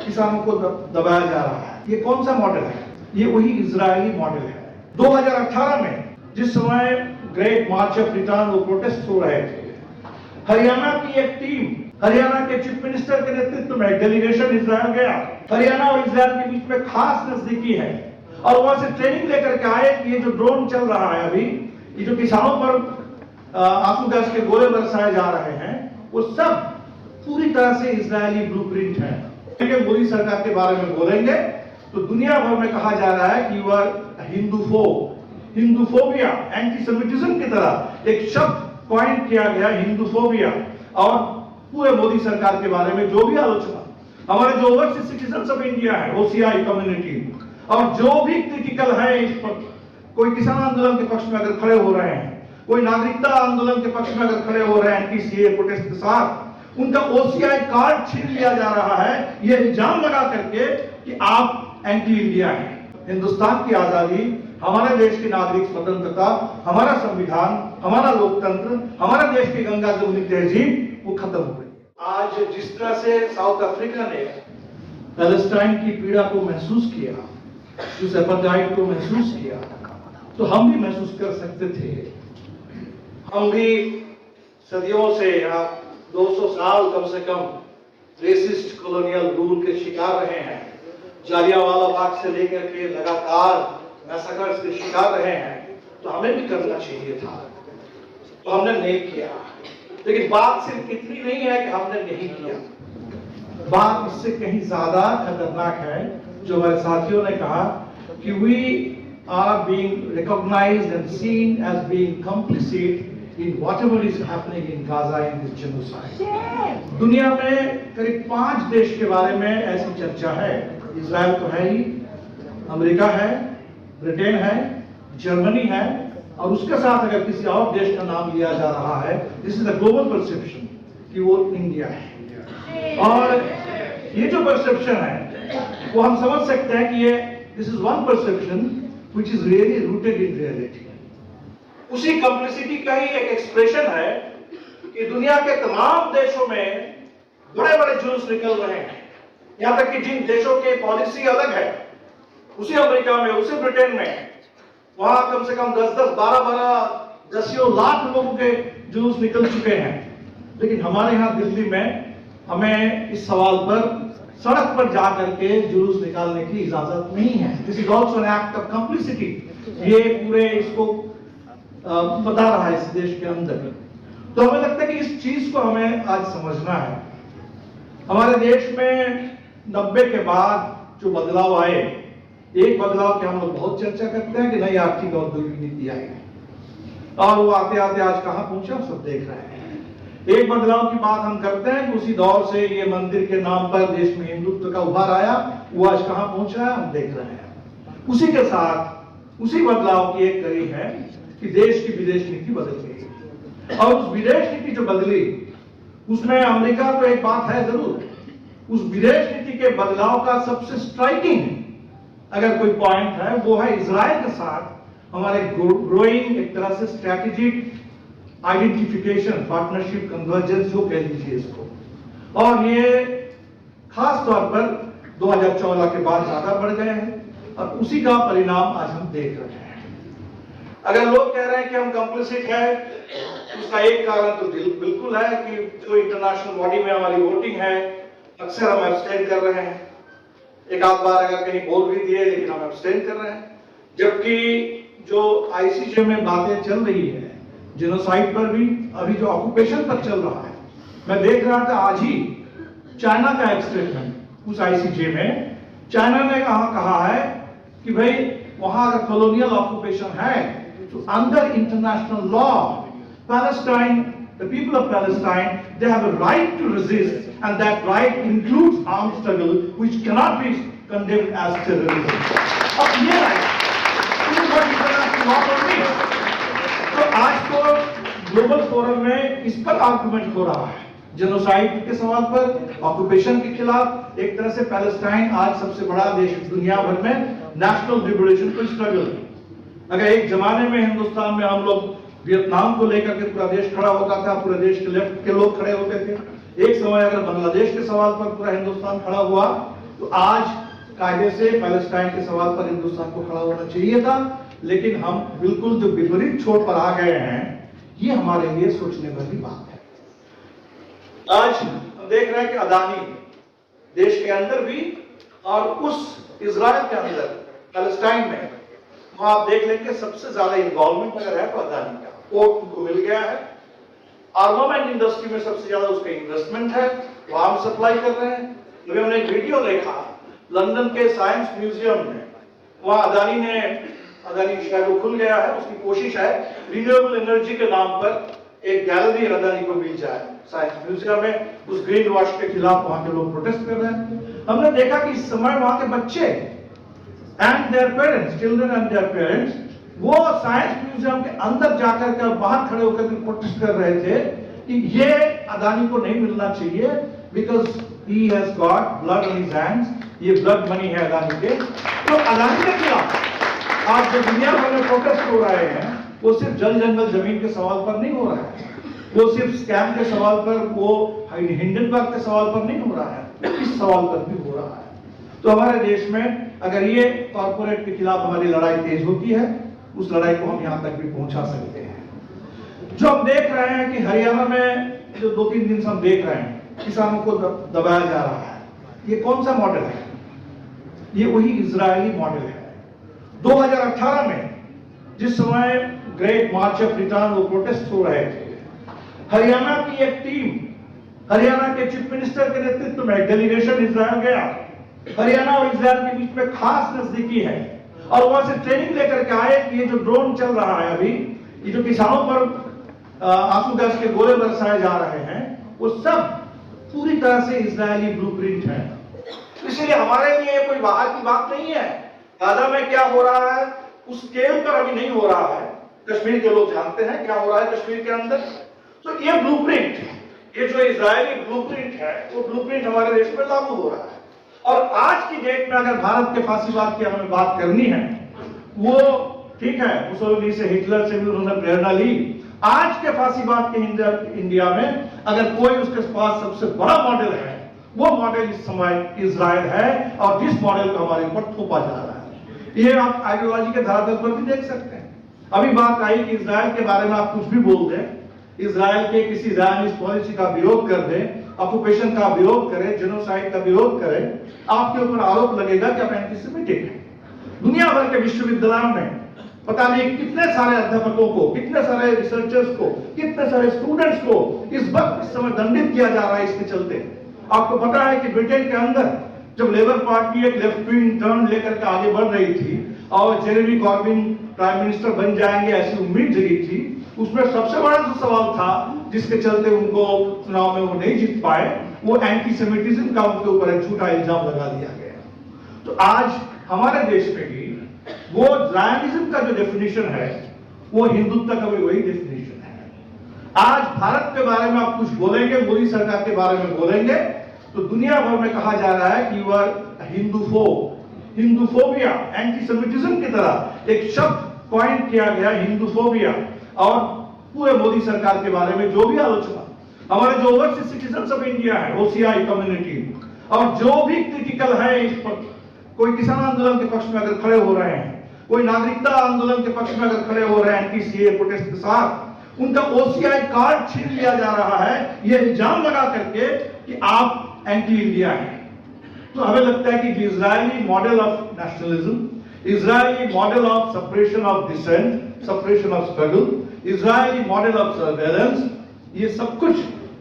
किसानों को दबाया जा रहा है। ये कौन सा मॉडल है? ये वही इजरायली मॉडल है। 2018 में जिस समय ग्रेट मार्च ऑफ रिटर्न वो प्रोटेस्ट हो रहे थे, हरियाणा की एक टीम, हरियाणा के चीफ मिनिस्टर के नेतृत्व में डेलीगेशन इजरायल गया। हरियाणा और इजरायल के बीच में खास नजदीकी है और वहां से ट्रेनिंग लेकर के आए कि ये जो ड्रोन चल रहा है अभी, ये जो किसानों पर आंसू गैस के गोले बरसाए जा रहे हैं, वो सब पूरी तरह से इजरायली ब्लूप्रिंट है। मोदी सरकार के बारे में बोलेंगे तो दुनिया भर में कहा जा रहा है कि यू आर हिंदूफोबिया, एंटीसेमिटिज्म की तरह एक शब्द पॉइंट किया गया, हिंदूफोबिया। और पूरे मोदी सरकार के बारे में जो भी आलोचना, हमारे जो ओवरसीज सिटीजन्स ऑफ इंडिया है, ओसीआई कम्युनिटी, और जो भी क्रिटिकल है इस पर, कोई किसान आंदोलन के पक्ष में अगर खड़े हो रहे हैं, कोई नागरिकता आंदोलन के पक्ष में अगर खड़े हो रहे हैं एंटी सीए प्रोटेस्ट के साथ, उनका ओसीआई कार्ड छीन लिया जा रहा है, ये इल्जाम लगा करके कि आप एंटी इंडिया हैं। हिंदुस्तान की आजादी, हमारे देश की नागरिक स्वतंत्रता, हमारा संविधान, हमारा लोकतंत्र, हमारे देश की गंगा जमुनी तहजीब वो खत्म हो गई। आज जिस तरह से साउथ अफ्रीका ने पैलेस्टाइन की पीड़ा को महसूस किया, उस एपार्थाइड को महसूस किया, तो हम भी महसूस कर सकते थे। हम भी सदियों से या 200 साल कम से कम रेसिस्ट कॉलोनियल रूल के शिकार रहे हैं। जालियांवाला बाग से लेकर के लगातार मैसेकर्स के शिकार रहे हैं, तो हमें भी करना चाहिए था, तो हमने नहीं किया। लेकिन बात सिर्फ इतनी नहीं है कि हमने नहीं किया, बात इससे कहीं ज्यादा खतरनाक है। जो हमारे साथियों ने कहा कि we are being recognised and seen as being complicit in whatever is happening in Gaza in this genocide। दुनिया में करीब 5 देश के बारे में ऐसी चर्चा है। इजराइल तो है ही, अमेरिका है, ब्रिटेन है, जर्मनी है, और उसके साथ अगर किसी और देश का नाम लिया जा रहा है, this is the global perception कि वो इंडिया है। और ये जो परसेप्शन है वो हम समझ सकते हैं कि ये this is one perception which is really rooted in reality. उसी कंप्लिसिटी का ही एक एक्सप्रेशन है कि दुनिया के तमाम देशों में बड़े बड़े जुलूस निकल रहे हैं। यहां तक कि जिन देशों की पॉलिसी अलग है, उसी अमेरिका में, उसी ब्रिटेन में, वहां कम से कम 10-10, 12-12 दसियों लाख लोगों के जुलूस निकल चुके हैं। लेकिन हमारे यहाँ दिल्ली में हमें इस सवाल पर सड़क पर जाकर के जुलूस निकालने की इजाजत नहीं है। This is also an act of complicity. ये पूरे इसको बता रहा है इस देश के अंदर। तो हमें लगता है कि इस चीज को हमें आज समझना है। हमारे देश में 90 के बाद जो बदलाव आए, एक बदलाव की हम लोग बहुत चर्चा करते हैं कि नई आर्थिक और औद्योगिक नीति आएगी, और वो आते आते आज कहां पहुंचा सब देख रहे हैं। एक बदलाव की बात हम करते हैं कि उसी दौर से ये मंदिर के नाम पर देश में हिंदुत्व का उभार आया, वो आज कहां पहुंचा है हम देख रहे हैं। उसी के साथ उसी बदलाव की एक कड़ी है कि देश की विदेश नीति बदल गई, और उस विदेश नीति जो बदली उसमें अमेरिका तो एक बात है जरूर, उस विदेश नीति के बदलाव का सबसे स्ट्राइकिंग अगर कोई पॉइंट है वो है इजराइल के साथ हमारे ग्रोइंग एक तरह से स्ट्रैटेजिक आइडेंटिफिकेशन, पार्टनरशिप, कन्वर्जेंस जो कह लीजिए इसको। और ये खास तौर पर 2014 के बाद ज्यादा बढ़ गए हैं, और उसी का परिणाम आज हम देख रहे हैं। अगर लोग कह रहे हैं कि हम कंप्लिसिट है, उसका एक कारण तो बिल्कुल है कि जो इंटरनेशनल बॉडी में हमारी वोटिंग है, अक्सर हम एब्सटेन कर रहे हैं। एक आध बार अगर कहीं बोल भी दिए, लेकिन हम एब्सटेन कर रहे हैं। जबकि जो आईसीजे में बातें चल रही है जेनोसाइड पर भी, अभी जो ऑक्यूपेशन पर चल रहा है, मैं देख रहा था आज ही चाइना का एक स्टेटमेंट उस आईसीजे में। चाइना ने कहा है कि भाई वहां अगर कॉलोनियल ऑक्यूपेशन है तो under international law Palestine, the people of Palestine, they have a right to resist, and that right includes armed struggle, which cannot be condemned as terrorism. अब ये राइट इंटरनेशनल लॉ पर नहीं। तो आज तो global forum में इस पर आर्गुमेंट हो रहा है, जेनोसाइड के सवाल पर, ऑक्यूपेशन के खिलाफ। एक तरह से पैलेस्टाइन आज सबसे बड़ा देश दुनिया भर में नेशनल लिबरेशन पर स्ट्रगल। अगर एक जमाने में हिंदुस्तान में हम लोग वियतनाम को लेकर के पूरा देश खड़ा होता था, पूरे देश के लेफ्ट के लोग खड़े होते थे। एक समय अगर बांग्लादेश के सवाल पर पूरा हिंदुस्तान खड़ा हुआ तो आज कायदे से पैलेस्टाइन के सवाल पर हिंदुस्तान को खड़ा होना चाहिए था, लेकिन हम बिल्कुल जो विपरीत छोर पर आ गए हैं, ये हमारे लिए सोचने वाली बात है। आज हम देख रहे हैं कि अदानी देश के अंदर भी और उस इजराइल के अंदर पैलेस्टाइन में, तो आप देख लेंगे सबसे ज्यादा इन्वॉल्वमेंट अगर है तो अदानी का। पोर्ट उनको मिल गया है, आर्मामेंट इंडस्ट्री में सबसे ज्यादा उसका इन्वेस्टमेंट है, वो आर्म सप्लाई कर रहे हैं। अभी हमने एक वीडियो देखा लंदन के साइंस म्यूजियम में, वहां अदानी शायद वो खुल गया है, उसकी कोशिश है रिन्यूएबल एनर्जी के नाम पर एक गैलरी अदानी को मिल जाए साइंस म्यूजियम में। उस ग्रीन वॉश के खिलाफ वहां के लोग प्रोटेस्ट कर रहे हैं। हमने देखा कि इस समय वहां के बच्चे and their parents, children and their parents, वो साइंस म्यूजियम के अंदर जाकर के बाहर खड़े होकर के प्रोटेस्ट कर रहे थे कि ये अदानी को नहीं मिलना चाहिए, because he has got blood in his hands, ये ब्लड मनी है अदानी के। तो अदानी के खिलाफ आज जो दुनिया भर में प्रोटेस्ट हो रहे हैं, वो सिर्फ जल जंगल जमीन के सवाल पर नहीं हो रहा है, वो सिर्फ स्कैम के सवाल पर, वो हिंडनबर्ग के सवाल पर नहीं हो रहा है, इस सवाल पर भी हो रहा है। तो हमारे देश में अगर ये कॉर्पोरेट के खिलाफ हमारी लड़ाई तेज होती है, उस लड़ाई को हम यहाँ तक भी पहुंचा सकते हैं। जो हम देख रहे हैं कि हरियाणा में जो 2-3 दिन से हम देख रहे हैं, किसानों को दबाया जा रहा है, ये कौन सा मॉडल है? ये वही इजरायली मॉडल है। 2018 में जिस समय ग्रेट मार्च ऑफ रिटर्न वो प्रोटेस्ट हो रहे थे, हरियाणा की एक टीम, हरियाणा के चीफ मिनिस्टर के नेतृत्व में डेलीगेशन इजरायल गया। हरियाणा और इजरायल के बीच में खास नजदीकी है, और वहां से ट्रेनिंग लेकर के आए कि ये जो ड्रोन चल रहा है अभी, ये जो किसानों पर आंसू गैस के गोले बरसाए जा रहे हैं, वो सब पूरी तरह से इजरायली ब्लूप्रिंट है। इसलिए हमारे लिए कोई बाहर की बात नहीं है। गाजा में क्या हो रहा है उस स्केल पर अभी नहीं हो रहा है। कश्मीर के लोग जानते हैं क्या हो रहा है कश्मीर के अंदर। तो ये ब्लूप्रिंट, ये जो इजरायली ब्लूप्रिंट है, वो ब्लूप्रिंट हमारे देश में लागू हो रहा है। और आज की डेट में अगर भारत के फांसीवाद की हमें बात करनी है, वो ठीक है, मुसोलिनी से, हिटलर से भी उन्होंने प्रेरणा ली। आज के फांसीवाद के इंडिया में अगर कोई उसके पास सबसे बड़ा मॉडल है, वो मॉडल इस समय इजराइल है, और जिस मॉडल को हमारे ऊपर थोपा जा रहा है। ये आप आइडियोलॉजी के धरातल पर भी देख सकते हैं। अभी बात आई कि इजराइल के बारे में आप कुछ भी बोल दें, इजराइल के किसी ज़ायनिस्ट पॉलिसी का विरोध कर दें, ऑक्युपेशन का विरोध करें, जेनोसाइड का विरोध करें, आपके ऊपर आरोप लगेगा कि आप एंटीसेमिटिक हैं। दुनिया भर के विश्वविद्यालयों में पता नहीं कितने सारे अध्यापकों को, कितने सारे रिसर्चर्स को, कितने सारे स्टूडेंट्स को इस वक्त इस समय दंडित किया जा रहा है इसके चलते। आपको पता है कि ब्रिटेन के अंदर जब लेबर पार्टी एक लेफ्ट विंग टर्न लेकर के आगे बढ़ रही थी और जेरेमी कॉर्बिन प्राइम मिनिस्टर बन जाएंगे ऐसी उम्मीद जगी थी, उसमें सबसे बड़ा जो सवाल था जिसके चलते उनको चुनाव में वो नहीं जीत पाए, वो एंटीसेमिटिज्म का उनके ऊपर एक झूठा इल्जाम लगा दिया गया। तो आज हमारे देश में भी वो ज़ायनिज्म का जो डेफिनेशन है, वो हिंदुत्व का भी वही डेफिनेशन है। आज भारत के बारे में आप कुछ बोलेंगे, मोदी सरकार के बारे में बोलेंगे, तो दुनिया भर में कहा जा रहा है कि यू आर हिंदूफोबिया, एंटीसेमिटिज्म की तरह एक शब्द पॉइंट किया गया हिंदूफोबिया। और पूरे मोदी सरकार के बारे में जो भी आलोचना हमारे जो ओवरसीज सिटीजन्स ऑफ इंडिया है, ओसीआई कम्युनिटी, और जो भी क्रिटिकल है इस पर, कोई किसान आंदोलन के पक्ष में अगर खड़े हो रहे हैं, कोई नागरिकता आंदोलन के पक्ष में अगर खड़े हो रहे हैं एंटी सीए प्रोटेस्ट के साथ, उनका ओसीआई कार्ड छीन लिया जा रहा है, ये इल्जाम लगा करके कि आप एंटी इंडिया हैं। तो हमें लगता है कि Israeli model of nationalism, Israeli model of separation of dissent, separation of struggle, Israeli model of surveillance, ये सब कुछ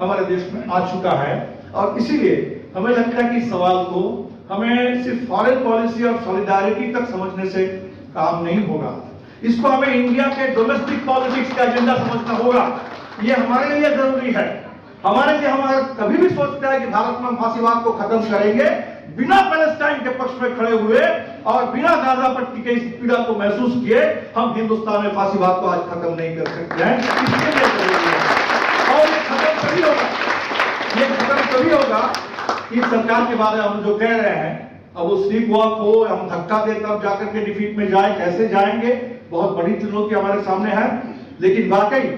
हमारे देश में आ चुका है। और इसीलिए हमें लगता है कि इस सवाल को हमें सिर्फ फॉरेन पॉलिसी और सॉलिडारिटी तक समझने से काम नहीं होगा, इसको हमें इंडिया के डोमेस्टिक पॉलिटिक्स का एजेंडा समझना होगा। ये हमारे लिए जरूरी है। हमारे लिए, हमारा कभी भी सोचता है कि भारत में हम फांसीवाद को खत्म करेंगे, बिना पैलेस्टाइन के पक्ष में खड़े हुए और बिना गाजा पट्टी के इस पीड़ा को महसूस किए हम हिंदुस्तान में फांसीवाद को आज खत्म नहीं कर सकते हैं। और ये खत्म कभी होगा, ये खत्म कभी होगा कि सरकार के बारे में हम जो कह रहे हैं, अब वो स्लीप वॉक हो, हम धक्का दे तब जाकर के डिफीट में जाए, कैसे जाएंगे, बहुत बड़ी चुनौती हमारे सामने है। लेकिन वाकई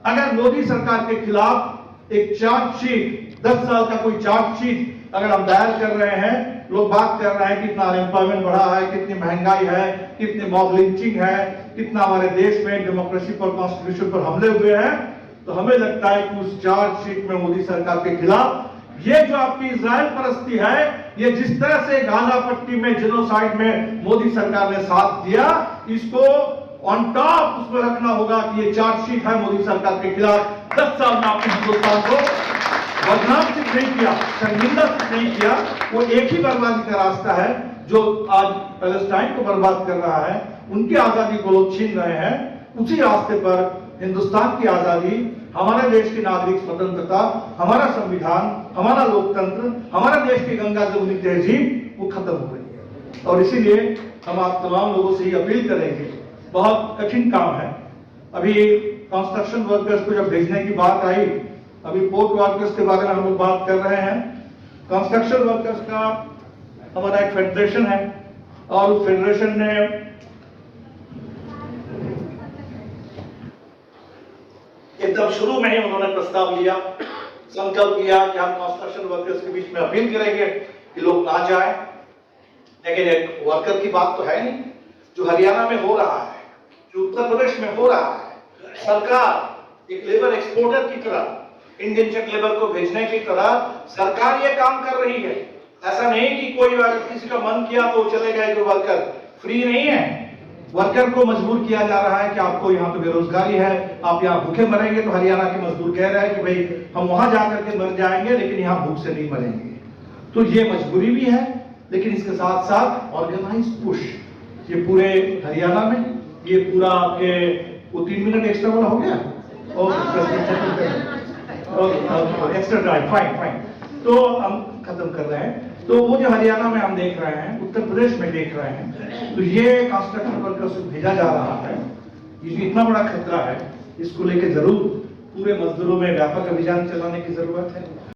अगर मोदी सरकार के खिलाफ एक चार्जशीट, 10 साल का कोई चार्जशीट अगर हम दायर कर रहे हैं, लोग बात कर रहे हैं कितना अनएम्प्लॉयमेंट बढ़ा है, कितनी महंगाई है, कितनी मॉब लिंचिंग है, कितना हमारे देश में डेमोक्रेसी पर, कॉन्स्टिट्यूशन पर हमले हुए हैं, तो हमें लगता है कि उस चार्जशीट में मोदी सरकार के खिलाफ ये जो आपकी इजराइल परस्ती है, ये जिस तरह से गाजा पट्टी में जेनोसाइड में मोदी सरकार ने साथ दिया, इसको ऑन टॉप उसमें रखना होगा कि ये चार्जशीट है मोदी सरकार के खिलाफ। 10 साल में आपने हिंदुस्तान को बदनाम सिर्फ नहीं किया, शर्मिंदा सिर्फ नहीं किया, वो एक ही बर्बादी का रास्ता है जो आज पैलेस्टाइन को बर्बाद कर रहा है, उनकी आजादी को लोग छीन रहे हैं। उसी रास्ते पर हिंदुस्तान की आजादी, हमारे देश की नागरिक स्वतंत्रता, हमारा संविधान, हमारा लोकतंत्र, हमारा देश की गंगा जमुनी तहजीब वो खत्म हो रही है। और इसीलिए हम आप तमाम लोगों से ये अपील करेंगे, बहुत कठिन काम है। अभी कंस्ट्रक्शन वर्कर्स को जब भेजने की बात आई, अभी पोर्ट वर्कर्स के बारे में हम लोग बात कर रहे हैं। कंस्ट्रक्शन वर्कर्स का हमारा एक फेडरेशन है और उस फेडरेशन ने एकदम शुरू में ही उन्होंने प्रस्ताव लिया, संकल्प लिया कि हम कंस्ट्रक्शन वर्कर्स के बीच में अपील करेंगे कि लोग ना जाएं। लेकिन एक वर्कर की बात तो है नहीं, जो हरियाणा में हो रहा है, जो उत्तर प्रदेश में हो रहा है। सरकार एक लेबर एक्सपोर्टर की तरह, इंडियन लेबर को भेजने की तरह सरकार ये काम कर रही है। ऐसा नहीं कि कोई किसी का मन किया तो चले गए, कोई वर्कर फ्री नहीं है। वर्कर को मजबूर किया जा रहा है कि आपको यहाँ तो बेरोजगारी है, आप यहाँ भूखे मरेंगे। तो हरियाणा के मजदूर कह रहे हैं कि भाई हम वहां जाकर के मर जाएंगे, लेकिन यहाँ भूख से नहीं मरेंगे। तो ये मजबूरी भी है, लेकिन इसके साथ साथ ऑर्गेनाइज पुश, ये पूरे हरियाणा में, ये पूरा आपके वो 3 मिनट एक्स्ट्रा वाला हो गया एक्स्ट्रा ड्राइव, फाइन। तो हम खत्म कर रहे हैं। तो वो जो हरियाणा में हम देख रहे हैं, उत्तर प्रदेश में देख रहे हैं, तो ये कंस्ट्रक्शन वर्कर्स को भेजा जा रहा है। ये जो इतना बड़ा खतरा है, इसको लेकर जरूर पूरे मजदूरों में व्यापक अभियान चलाने की जरूरत है।